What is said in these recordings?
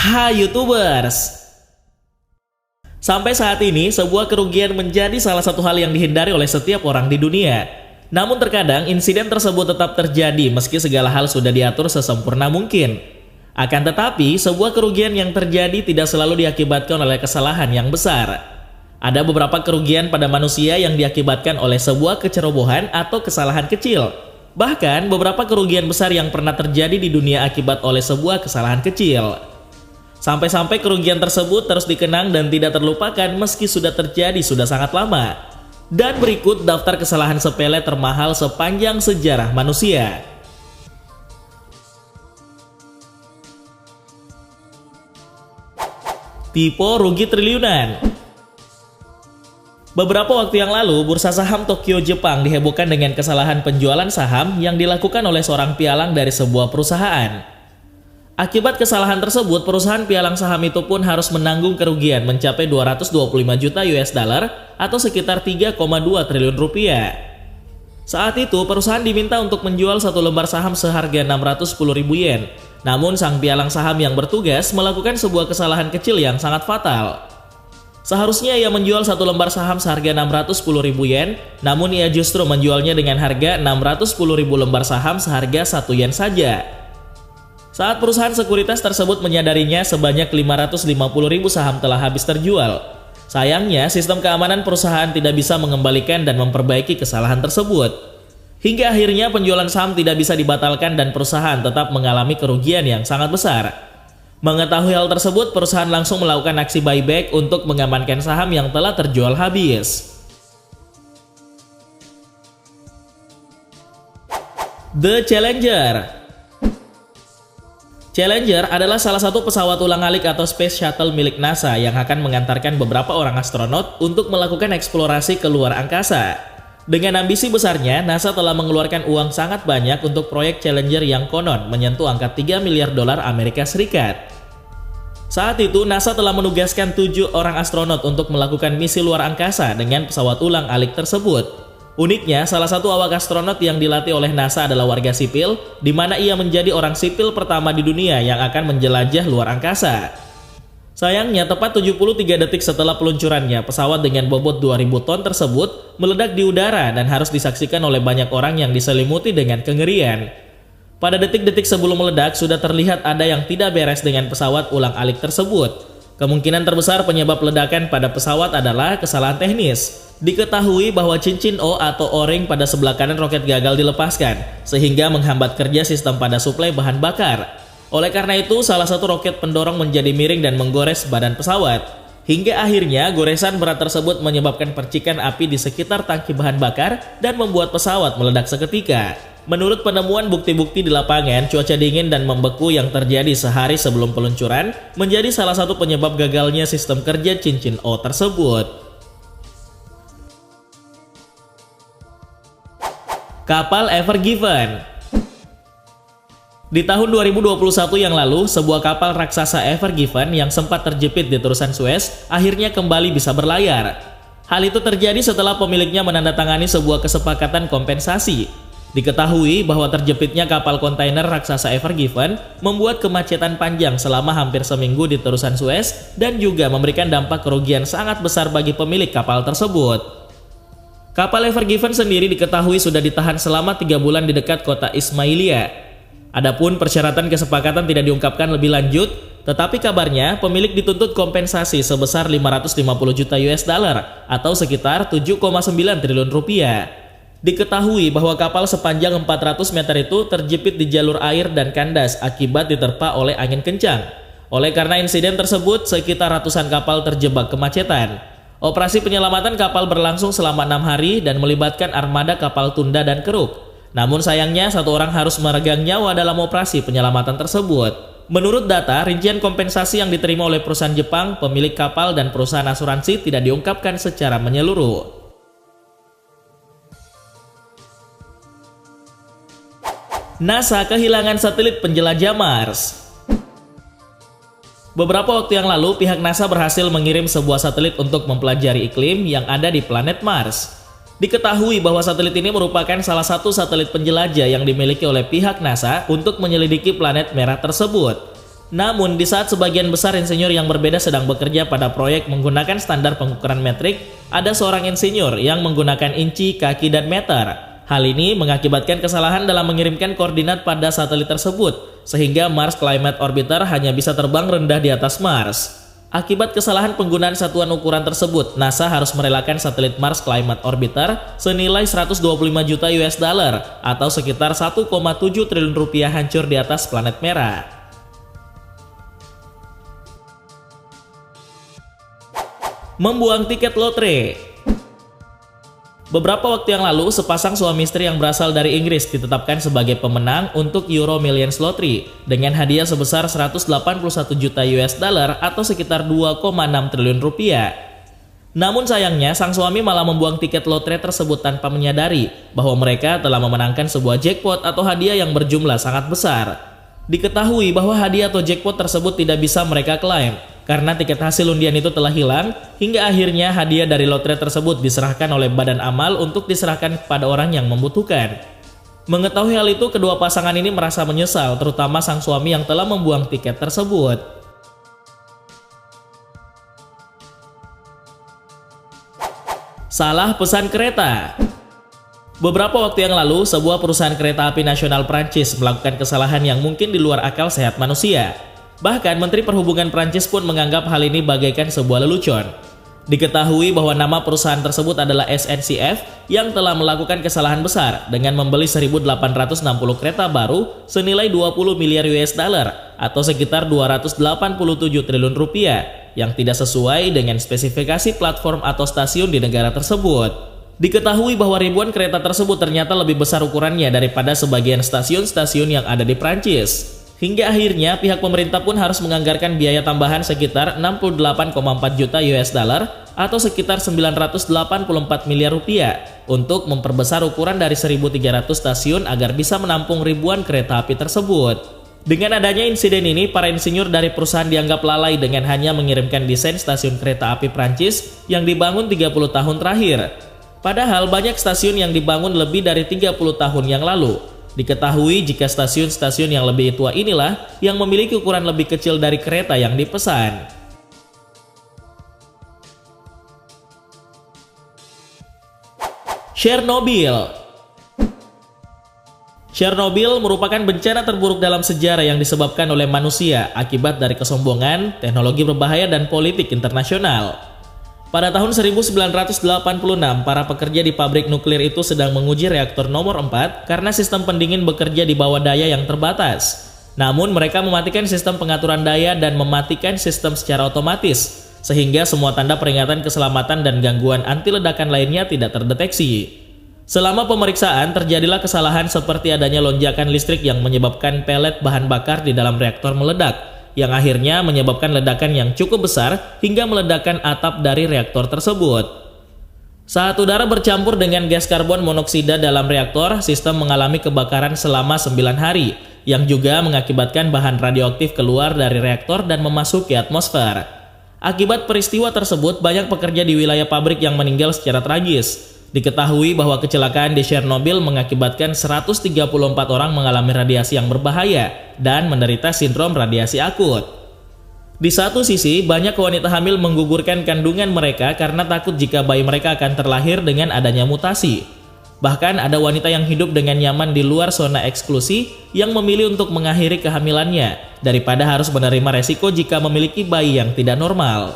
Hai YouTubers! Sampai saat ini, sebuah kerugian menjadi salah satu hal yang dihindari oleh setiap orang di dunia. Namun terkadang insiden tersebut tetap terjadi meski segala hal sudah diatur sesempurna mungkin. Akan tetapi, sebuah kerugian yang terjadi tidak selalu diakibatkan oleh kesalahan yang besar. Ada beberapa kerugian pada manusia yang diakibatkan oleh sebuah kecerobohan atau kesalahan kecil. Bahkan, beberapa kerugian besar yang pernah terjadi di dunia akibat oleh sebuah kesalahan kecil. Sampai-sampai kerugian tersebut terus dikenang dan tidak terlupakan meski sudah terjadi sudah sangat lama. Dan berikut daftar kesalahan sepele termahal sepanjang sejarah manusia. Tipe rugi triliunan. Beberapa waktu yang lalu, bursa saham Tokyo, Jepang dihebohkan dengan kesalahan penjualan saham yang dilakukan oleh seorang pialang dari sebuah perusahaan. Akibat kesalahan tersebut, perusahaan pialang saham itu pun harus menanggung kerugian mencapai 225 juta US dollar atau sekitar 3,2 triliun rupiah. Saat itu, perusahaan diminta untuk menjual satu lembar saham seharga 610 ribu yen. Namun, sang pialang saham yang bertugas melakukan sebuah kesalahan kecil yang sangat fatal. Seharusnya ia menjual satu lembar saham seharga 610 ribu yen, namun ia justru menjualnya dengan harga 610 ribu lembar saham seharga 1 yen saja. Saat perusahaan sekuritas tersebut menyadarinya, sebanyak 550 ribu saham telah habis terjual. Sayangnya, sistem keamanan perusahaan tidak bisa mengembalikan dan memperbaiki kesalahan tersebut. Hingga akhirnya penjualan saham tidak bisa dibatalkan dan perusahaan tetap mengalami kerugian yang sangat besar. Mengetahui hal tersebut, perusahaan langsung melakukan aksi buyback untuk mengamankan saham yang telah terjual habis. The Challenger. Challenger adalah salah satu pesawat ulang-alik atau Space Shuttle milik NASA yang akan mengantarkan beberapa orang astronot untuk melakukan eksplorasi ke luar angkasa. Dengan ambisi besarnya, NASA telah mengeluarkan uang sangat banyak untuk proyek Challenger yang konon menyentuh angka 3 miliar dolar Amerika Serikat. Saat itu, NASA telah menugaskan 7 orang astronot untuk melakukan misi luar angkasa dengan pesawat ulang-alik tersebut. Uniknya, salah satu awak astronot yang dilatih oleh NASA adalah warga sipil, di mana ia menjadi orang sipil pertama di dunia yang akan menjelajah luar angkasa. Sayangnya, tepat 73 detik setelah peluncurannya, pesawat dengan bobot 2000 ton tersebut meledak di udara dan harus disaksikan oleh banyak orang yang diselimuti dengan kengerian. Pada detik-detik sebelum meledak, sudah terlihat ada yang tidak beres dengan pesawat ulang-alik tersebut. Kemungkinan terbesar penyebab ledakan pada pesawat adalah kesalahan teknis. Diketahui bahwa cincin O atau O-ring pada sebelah kanan roket gagal dilepaskan, sehingga menghambat kerja sistem pada suplai bahan bakar. Oleh karena itu, salah satu roket pendorong menjadi miring dan menggores badan pesawat. Hingga akhirnya, goresan berat tersebut menyebabkan percikan api di sekitar tangki bahan bakar dan membuat pesawat meledak seketika. Menurut penemuan bukti-bukti di lapangan, cuaca dingin dan membeku yang terjadi sehari sebelum peluncuran menjadi salah satu penyebab gagalnya sistem kerja cincin O tersebut. Kapal Ever Given. Di tahun 2021 yang lalu, sebuah kapal raksasa Ever Given yang sempat terjepit di terusan Suez akhirnya kembali bisa berlayar. Hal itu terjadi setelah pemiliknya menandatangani sebuah kesepakatan kompensasi. Diketahui bahwa terjepitnya kapal kontainer raksasa Ever Given membuat kemacetan panjang selama hampir seminggu di terusan Suez dan juga memberikan dampak kerugian sangat besar bagi pemilik kapal tersebut. Kapal Ever Given sendiri diketahui sudah ditahan selama 3 bulan di dekat kota Ismailia. Adapun persyaratan kesepakatan tidak diungkapkan lebih lanjut, tetapi kabarnya pemilik dituntut kompensasi sebesar 550 juta US dollar atau sekitar 7,9 triliun rupiah. Diketahui bahwa kapal sepanjang 400 meter itu terjepit di jalur air dan kandas akibat diterpa oleh angin kencang. Oleh karena insiden tersebut, sekitar ratusan kapal terjebak kemacetan. Operasi penyelamatan kapal berlangsung selama 6 hari dan melibatkan armada kapal tunda dan keruk. Namun sayangnya, 1 orang harus meregang nyawa dalam operasi penyelamatan tersebut. Menurut data, rincian kompensasi yang diterima oleh perusahaan Jepang, pemilik kapal, dan perusahaan asuransi tidak diungkapkan secara menyeluruh. NASA kehilangan satelit penjelajah Mars. Beberapa waktu yang lalu, pihak NASA berhasil mengirim sebuah satelit untuk mempelajari iklim yang ada di planet Mars. Diketahui bahwa satelit ini merupakan salah satu satelit penjelajah yang dimiliki oleh pihak NASA untuk menyelidiki planet merah tersebut. Namun, di saat sebagian besar insinyur yang berbeda sedang bekerja pada proyek menggunakan standar pengukuran metrik, ada seorang insinyur yang menggunakan inci, kaki, dan meter. Hal ini mengakibatkan kesalahan dalam mengirimkan koordinat pada satelit tersebut, sehingga Mars Climate Orbiter hanya bisa terbang rendah di atas Mars. Akibat kesalahan penggunaan satuan ukuran tersebut, NASA harus merelakan satelit Mars Climate Orbiter senilai 125 juta US dollar atau sekitar 1,7 triliun rupiah hancur di atas planet merah. Membuang tiket lotre. Beberapa waktu yang lalu, sepasang suami istri yang berasal dari Inggris ditetapkan sebagai pemenang untuk Euro Millions Lottery dengan hadiah sebesar 181 juta US dollar atau sekitar 2,6 triliun rupiah. Namun sayangnya, sang suami malah membuang tiket lotre tersebut tanpa menyadari bahwa mereka telah memenangkan sebuah jackpot atau hadiah yang berjumlah sangat besar. Diketahui bahwa hadiah atau jackpot tersebut tidak bisa mereka klaim karena tiket hasil undian itu telah hilang, hingga akhirnya hadiah dari lotre tersebut diserahkan oleh Badan Amal untuk diserahkan kepada orang yang membutuhkan. Mengetahui hal itu, kedua pasangan ini merasa menyesal, terutama sang suami yang telah membuang tiket tersebut. Salah pesan kereta. Beberapa waktu yang lalu, sebuah perusahaan kereta api nasional Prancis melakukan kesalahan yang mungkin di luar akal sehat manusia. Bahkan Menteri Perhubungan Prancis pun menganggap hal ini bagaikan sebuah lelucon. Diketahui bahwa nama perusahaan tersebut adalah SNCF yang telah melakukan kesalahan besar dengan membeli 1.860 kereta baru senilai 20 miliar US dollar atau sekitar 287 triliun rupiah yang tidak sesuai dengan spesifikasi platform atau stasiun di negara tersebut. Diketahui bahwa ribuan kereta tersebut ternyata lebih besar ukurannya daripada sebagian stasiun-stasiun yang ada di Prancis. Hingga akhirnya pihak pemerintah pun harus menganggarkan biaya tambahan sekitar 68,4 juta US dollar atau sekitar 984 miliar rupiah untuk memperbesar ukuran dari 1.300 stasiun agar bisa menampung ribuan kereta api tersebut. Dengan adanya insiden ini, para insinyur dari perusahaan dianggap lalai dengan hanya mengirimkan desain stasiun kereta api Prancis yang dibangun 30 tahun terakhir. Padahal banyak stasiun yang dibangun lebih dari 30 tahun yang lalu. Diketahui jika stasiun-stasiun yang lebih tua inilah yang memiliki ukuran lebih kecil dari kereta yang dipesan. Chernobyl. Chernobyl merupakan bencana terburuk dalam sejarah yang disebabkan oleh manusia akibat dari kesombongan, teknologi berbahaya, dan politik internasional. Pada tahun 1986, para pekerja di pabrik nuklir itu sedang menguji reaktor nomor 4 karena sistem pendingin bekerja di bawah daya yang terbatas. Namun mereka mematikan sistem pengaturan daya dan mematikan sistem secara otomatis, sehingga semua tanda peringatan keselamatan dan gangguan anti ledakan lainnya tidak terdeteksi. Selama pemeriksaan, terjadilah kesalahan seperti adanya lonjakan listrik yang menyebabkan pelet bahan bakar di dalam reaktor meledak, yang akhirnya menyebabkan ledakan yang cukup besar hingga meledakkan atap dari reaktor tersebut. Saat udara bercampur dengan gas karbon monoksida dalam reaktor, sistem mengalami kebakaran selama 9 hari, yang juga mengakibatkan bahan radioaktif keluar dari reaktor dan memasuki atmosfer. Akibat peristiwa tersebut, banyak pekerja di wilayah pabrik yang meninggal secara tragis. Diketahui bahwa kecelakaan di Chernobyl mengakibatkan 134 orang mengalami radiasi yang berbahaya dan menderita sindrom radiasi akut. Di satu sisi, banyak wanita hamil menggugurkan kandungan mereka karena takut jika bayi mereka akan terlahir dengan adanya mutasi. Bahkan ada wanita yang hidup dengan nyaman di luar zona eksklusi yang memilih untuk mengakhiri kehamilannya daripada harus menerima resiko jika memiliki bayi yang tidak normal.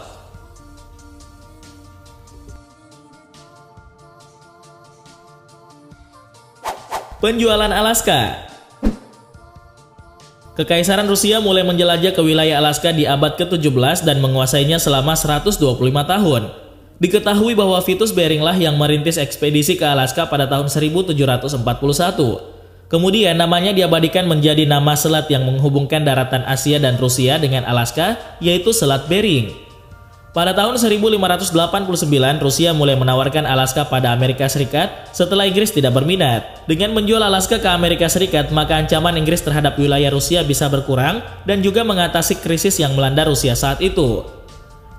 Penjualan Alaska. Kekaisaran Rusia mulai menjelajah ke wilayah Alaska di abad ke-17 dan menguasainya selama 125 tahun. Diketahui bahwa Vitus Bering lah yang merintis ekspedisi ke Alaska pada tahun 1741. Kemudian namanya diabadikan menjadi nama selat yang menghubungkan daratan Asia dan Rusia dengan Alaska, yaitu Selat Bering. Pada tahun 1589, Rusia mulai menawarkan Alaska pada Amerika Serikat setelah Inggris tidak berminat. Dengan menjual Alaska ke Amerika Serikat, maka ancaman Inggris terhadap wilayah Rusia bisa berkurang dan juga mengatasi krisis yang melanda Rusia saat itu.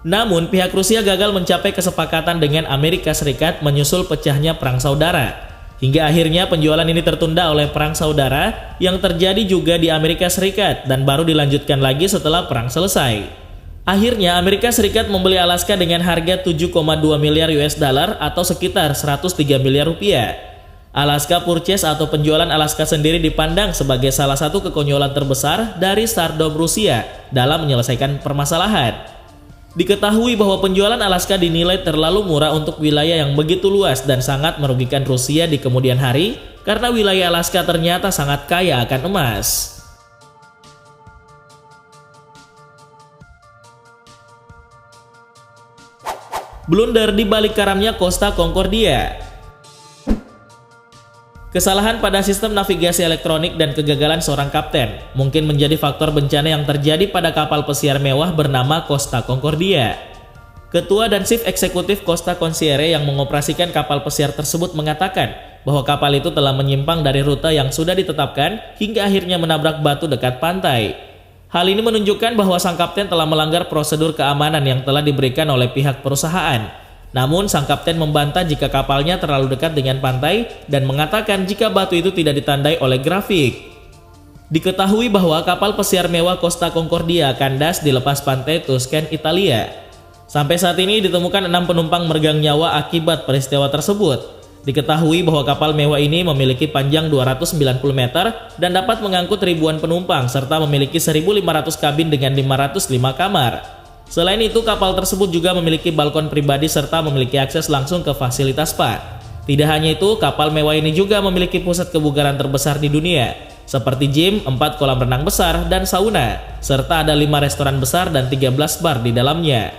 Namun, pihak Rusia gagal mencapai kesepakatan dengan Amerika Serikat menyusul pecahnya Perang Saudara. Hingga akhirnya penjualan ini tertunda oleh Perang Saudara yang terjadi juga di Amerika Serikat dan baru dilanjutkan lagi setelah perang selesai. Akhirnya Amerika Serikat membeli Alaska dengan harga 7,2 miliar US dollar atau sekitar 103 miliar rupiah. Alaska Purchase atau penjualan Alaska sendiri dipandang sebagai salah satu kekonyolan terbesar dari Stardom Rusia dalam menyelesaikan permasalahan. Diketahui bahwa penjualan Alaska dinilai terlalu murah untuk wilayah yang begitu luas dan sangat merugikan Rusia di kemudian hari karena wilayah Alaska ternyata sangat kaya akan emas. Blunder di balik karamnya Costa Concordia. Kesalahan pada sistem navigasi elektronik dan kegagalan seorang kapten mungkin menjadi faktor bencana yang terjadi pada kapal pesiar mewah bernama Costa Concordia. Ketua dan Chief Eksekutif Costa Concierge yang mengoperasikan kapal pesiar tersebut mengatakan bahwa kapal itu telah menyimpang dari rute yang sudah ditetapkan hingga akhirnya menabrak batu dekat pantai. Hal ini menunjukkan bahwa sang kapten telah melanggar prosedur keamanan yang telah diberikan oleh pihak perusahaan. Namun sang kapten membantah jika kapalnya terlalu dekat dengan pantai dan mengatakan jika batu itu tidak ditandai oleh grafik. Diketahui bahwa kapal pesiar mewah Costa Concordia kandas di lepas pantai Tuscan, Italia. Sampai saat ini ditemukan 6 penumpang meregang nyawa akibat peristiwa tersebut. Diketahui bahwa kapal mewah ini memiliki panjang 290 meter dan dapat mengangkut ribuan penumpang serta memiliki 1.500 kabin dengan 505 kamar. Selain itu, kapal tersebut juga memiliki balkon pribadi serta memiliki akses langsung ke fasilitas spa. Tidak hanya itu, kapal mewah ini juga memiliki pusat kebugaran terbesar di dunia, seperti gym, 4 kolam renang besar, dan sauna, serta ada 5 restoran besar dan 13 bar di dalamnya.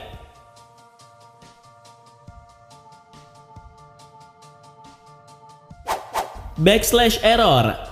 /error.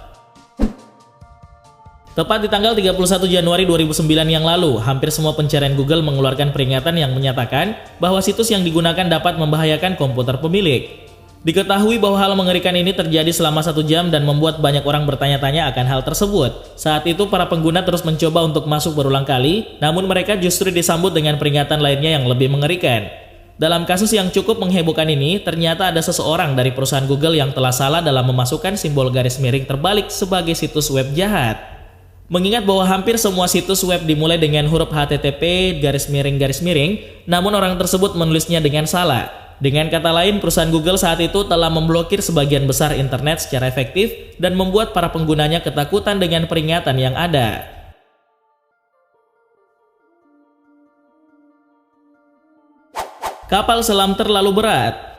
Tepat di tanggal 31 Januari 2009 yang lalu, hampir semua pencarian Google mengeluarkan peringatan yang menyatakan bahwa situs yang digunakan dapat membahayakan komputer pemilik. Diketahui bahwa hal mengerikan ini terjadi selama 1 jam dan membuat banyak orang bertanya-tanya akan hal tersebut. Saat itu para pengguna terus mencoba untuk masuk berulang kali, namun mereka justru disambut dengan peringatan lainnya yang lebih mengerikan. Dalam kasus yang cukup menghebohkan ini, ternyata ada seseorang dari perusahaan Google yang telah salah dalam memasukkan simbol garis miring terbalik sebagai situs web jahat. Mengingat bahwa hampir semua situs web dimulai dengan huruf HTTP _, namun orang tersebut menulisnya dengan salah. Dengan kata lain, perusahaan Google saat itu telah memblokir sebagian besar internet secara efektif dan membuat para penggunanya ketakutan dengan peringatan yang ada. Kapal selam terlalu berat.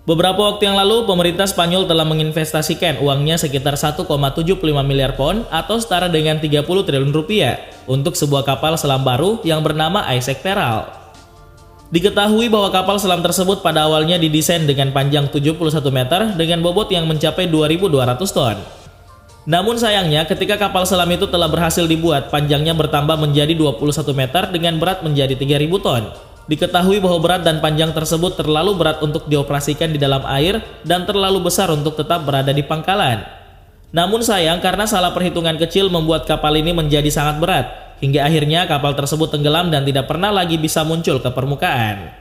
Beberapa waktu yang lalu, pemerintah Spanyol telah menginvestasikan uangnya sekitar 1,75 miliar pound atau setara dengan 30 triliun rupiah untuk sebuah kapal selam baru yang bernama Isaac Peral. Diketahui bahwa kapal selam tersebut pada awalnya didesain dengan panjang 71 meter dengan bobot yang mencapai 2.200 ton. Namun sayangnya, ketika kapal selam itu telah berhasil dibuat, panjangnya bertambah menjadi 21 meter dengan berat menjadi 3.000 ton. Diketahui bahwa berat dan panjang tersebut terlalu berat untuk dioperasikan di dalam air dan terlalu besar untuk tetap berada di pangkalan. Namun sayang, karena salah perhitungan kecil membuat kapal ini menjadi sangat berat, hingga akhirnya kapal tersebut tenggelam dan tidak pernah lagi bisa muncul ke permukaan.